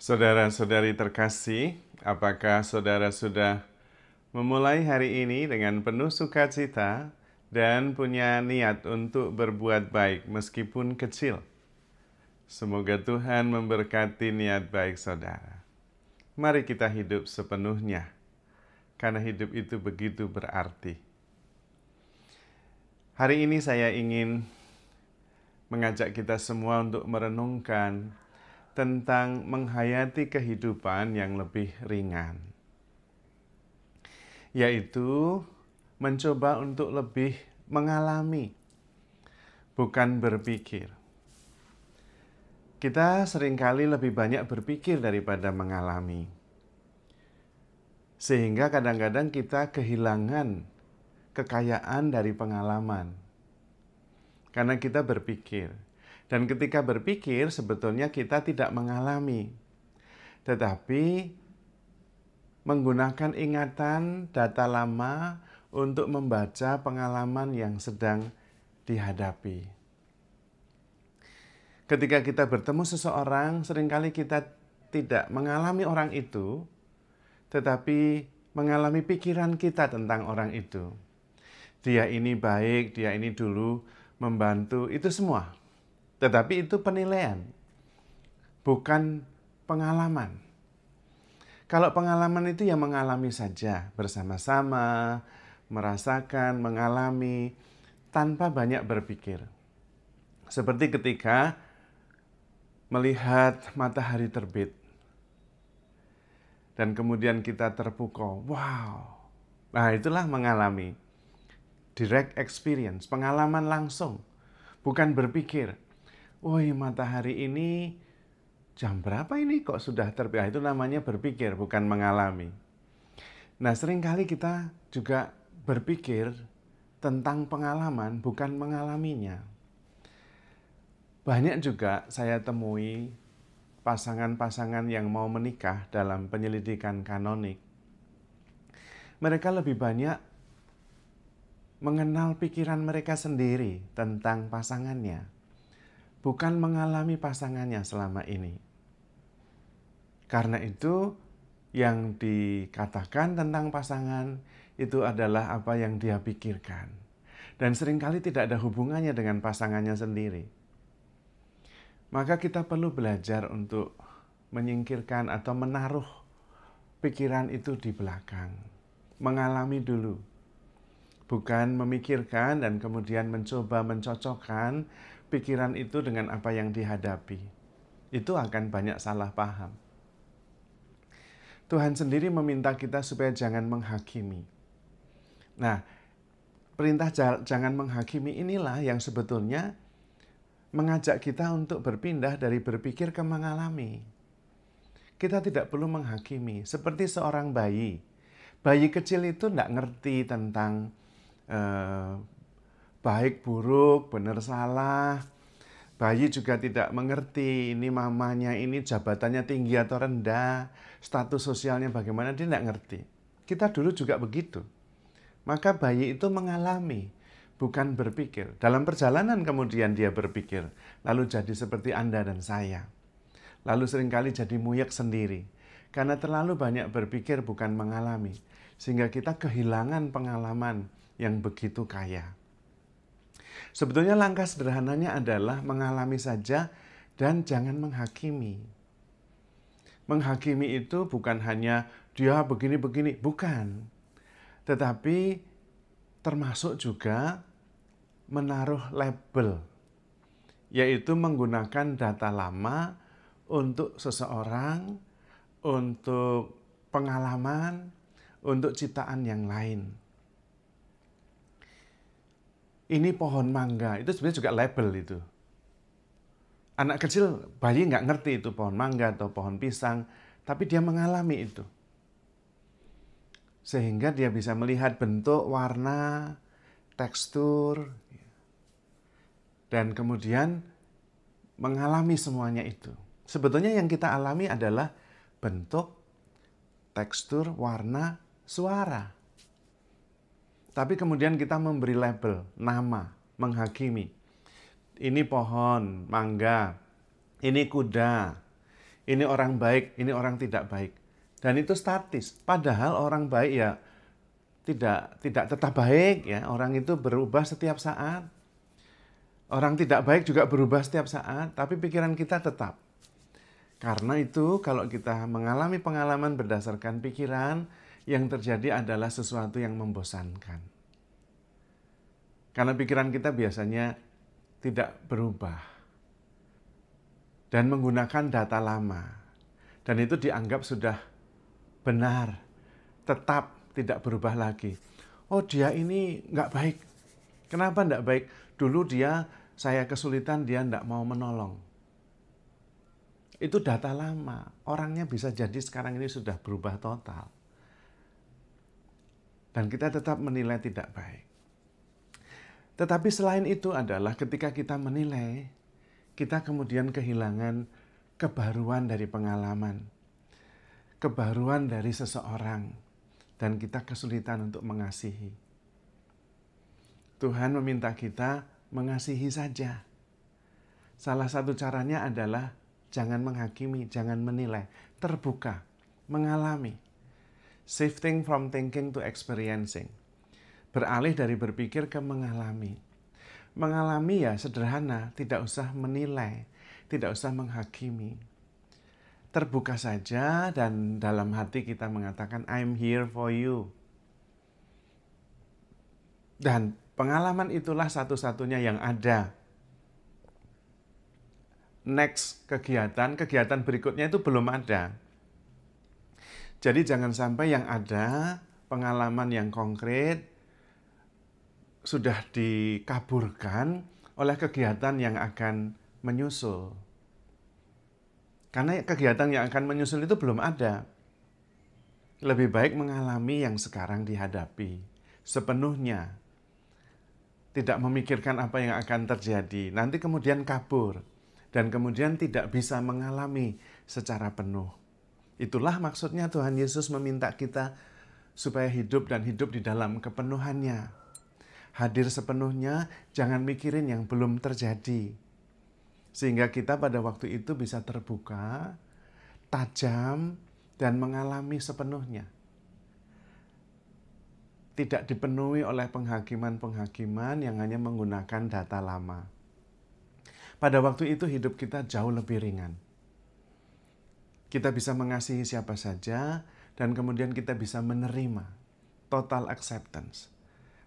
Saudara-saudari terkasih, apakah saudara sudah memulai hari ini dengan penuh sukacita dan punya niat untuk berbuat baik meskipun kecil? Semoga Tuhan memberkati niat baik saudara. Mari kita hidup sepenuhnya, karena hidup itu begitu berarti. Hari ini saya ingin mengajak kita semua untuk merenungkan tentang menghayati kehidupan yang lebih ringan, yaitu mencoba untuk lebih mengalami, bukan berpikir. Kita seringkali lebih banyak berpikir daripada mengalami, sehingga kadang-kadang kita kehilangan kekayaan dari pengalaman, karena kita berpikir. Dan ketika berpikir, sebetulnya kita tidak mengalami, tetapi menggunakan ingatan data lama untuk membaca pengalaman yang sedang dihadapi. Ketika kita bertemu seseorang, seringkali kita tidak mengalami orang itu, tetapi mengalami pikiran kita tentang orang itu. Dia ini baik, dia ini dulu membantu, itu semua. Tetapi itu penilaian, bukan pengalaman. Kalau pengalaman itu ya mengalami saja, bersama-sama, merasakan, mengalami, tanpa banyak berpikir. Seperti ketika melihat matahari terbit, dan kemudian kita terpukau, wow. Nah itulah mengalami, direct experience, pengalaman langsung, bukan berpikir. Woi, matahari ini jam berapa ini kok sudah terbit? Itu namanya berpikir, bukan mengalami. Nah, seringkali kita juga berpikir tentang pengalaman, bukan mengalaminya. Banyak juga saya temui pasangan-pasangan yang mau menikah dalam penyelidikan kanonik. Mereka lebih banyak mengenal pikiran mereka sendiri tentang pasangannya, bukan mengalami pasangannya selama ini. Karena itu, yang dikatakan tentang pasangan itu adalah apa yang dia pikirkan. Dan seringkali tidak ada hubungannya dengan pasangannya sendiri. Maka kita perlu belajar untuk menyingkirkan atau menaruh pikiran itu di belakang. Mengalami dulu. Bukan memikirkan dan kemudian mencoba mencocokkan pikiran itu dengan apa yang dihadapi. Itu akan banyak salah paham. Tuhan sendiri meminta kita supaya jangan menghakimi. Nah, perintah jangan menghakimi inilah yang sebetulnya mengajak kita untuk berpindah dari berpikir ke mengalami. Kita tidak perlu menghakimi, seperti seorang bayi. Bayi kecil itu tidak ngerti tentang baik buruk, benar salah. Bayi juga tidak mengerti ini mamanya ini jabatannya tinggi atau rendah, status sosialnya bagaimana, dia tidak ngerti. Kita dulu juga begitu. Maka bayi itu mengalami, bukan berpikir. Dalam perjalanan kemudian dia berpikir, lalu jadi seperti Anda dan saya. Lalu seringkali jadi muyek sendiri. Karena terlalu banyak berpikir bukan mengalami. Sehingga kita kehilangan pengalaman yang begitu kaya. Sebetulnya langkah sederhananya adalah mengalami saja dan jangan menghakimi. Menghakimi itu bukan hanya dia begini-begini, bukan. Tetapi termasuk juga menaruh label, yaitu menggunakan data lama untuk seseorang, untuk pengalaman, untuk ciptaan yang lain. Ini pohon mangga, itu sebenarnya juga label itu. Anak kecil, bayi nggak ngerti itu pohon mangga atau pohon pisang, tapi dia mengalami itu. Sehingga dia bisa melihat bentuk, warna, tekstur, dan kemudian mengalami semuanya itu. Sebetulnya yang kita alami adalah bentuk, tekstur, warna, suara. Tapi kemudian kita memberi label, nama, menghakimi. Ini pohon mangga, ini kuda, Ini orang baik, ini orang tidak baik. Dan itu statis. Padahal orang baik ya tidak tetap baik ya. Orang itu berubah setiap saat. Orang tidak baik juga berubah setiap saat, tapi pikiran kita tetap. Karena itu kalau kita mengalami pengalaman berdasarkan pikiran, yang terjadi adalah sesuatu yang membosankan. Karena pikiran kita biasanya tidak berubah dan menggunakan data lama. Dan itu dianggap sudah benar, tetap tidak berubah lagi. Oh, dia ini nggak baik. Kenapa nggak baik? Dulu saya kesulitan, dia nggak mau menolong. Itu data lama. Orangnya bisa jadi sekarang ini sudah berubah total. Dan kita tetap menilai tidak baik. Tetapi selain itu adalah ketika kita menilai, kita kemudian kehilangan kebaruan dari pengalaman. Kebaruan dari seseorang. Dan kita kesulitan untuk mengasihi. Tuhan meminta kita mengasihi saja. Salah satu caranya adalah jangan menghakimi, jangan menilai, terbuka, mengalami. Shifting from thinking to experiencing. Beralih dari berpikir ke mengalami. Mengalami ya sederhana, tidak usah menilai, tidak usah menghakimi. Terbuka saja dan dalam hati kita mengatakan, I'm here for you. Dan pengalaman itulah satu-satunya yang ada. Next kegiatan berikutnya itu belum ada. Jadi jangan sampai yang ada pengalaman yang konkret sudah dikaburkan oleh kegiatan yang akan menyusul. Karena kegiatan yang akan menyusul itu belum ada. Lebih baik mengalami yang sekarang dihadapi sepenuhnya. Tidak memikirkan apa yang akan terjadi. Nanti kemudian kabur. Dan kemudian tidak bisa mengalami secara penuh. Itulah maksudnya Tuhan Yesus meminta kita supaya hidup dan hidup di dalam kepenuhannya. Hadir sepenuhnya, jangan mikirin yang belum terjadi. Sehingga kita pada waktu itu bisa terbuka, tajam, dan mengalami sepenuhnya. Tidak dipenuhi oleh penghakiman-penghakiman yang hanya menggunakan data lama. Pada waktu itu hidup kita jauh lebih ringan. Kita bisa mengasihi siapa saja, dan kemudian kita bisa menerima total acceptance.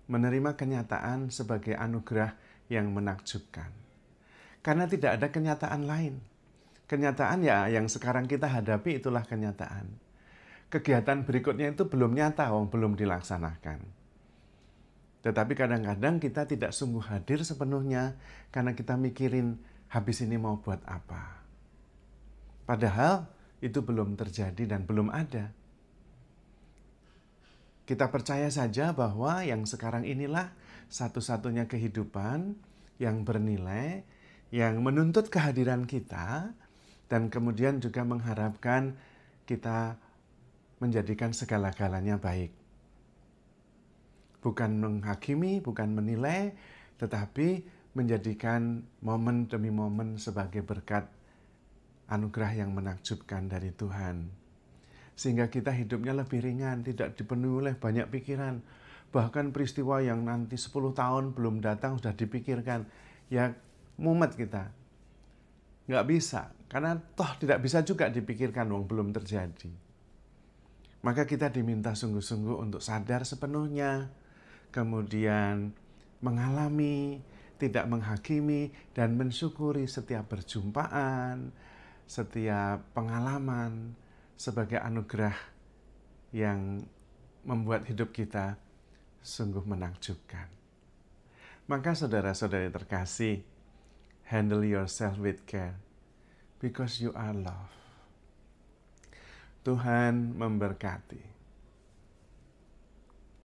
Menerima kenyataan sebagai anugerah yang menakjubkan. Karena tidak ada kenyataan lain. Kenyataan ya yang sekarang kita hadapi itulah kenyataan. Kegiatan berikutnya itu belum nyata, belum dilaksanakan. Tetapi kadang-kadang kita tidak sungguh hadir sepenuhnya karena kita mikirin habis ini mau buat apa. Padahal itu belum terjadi dan belum ada. Kita percaya saja bahwa yang sekarang inilah satu-satunya kehidupan yang bernilai, yang menuntut kehadiran kita, dan kemudian juga mengharapkan kita menjadikan segala-galanya baik. Bukan menghakimi, bukan menilai, tetapi menjadikan momen demi momen sebagai berkat anugerah yang menakjubkan dari Tuhan. Sehingga kita hidupnya lebih ringan, tidak dipenuhi oleh banyak pikiran. Bahkan peristiwa yang nanti 10 tahun belum datang sudah dipikirkan. Ya mumet kita. Nggak bisa, karena toh tidak bisa juga dipikirkan belum terjadi. Maka kita diminta sungguh-sungguh untuk sadar sepenuhnya, kemudian mengalami, tidak menghakimi, dan mensyukuri setiap perjumpaan, setiap pengalaman sebagai anugerah yang membuat hidup kita sungguh menakjubkan. Maka saudara-saudari terkasih, handle yourself with care because you are loved. Tuhan memberkati.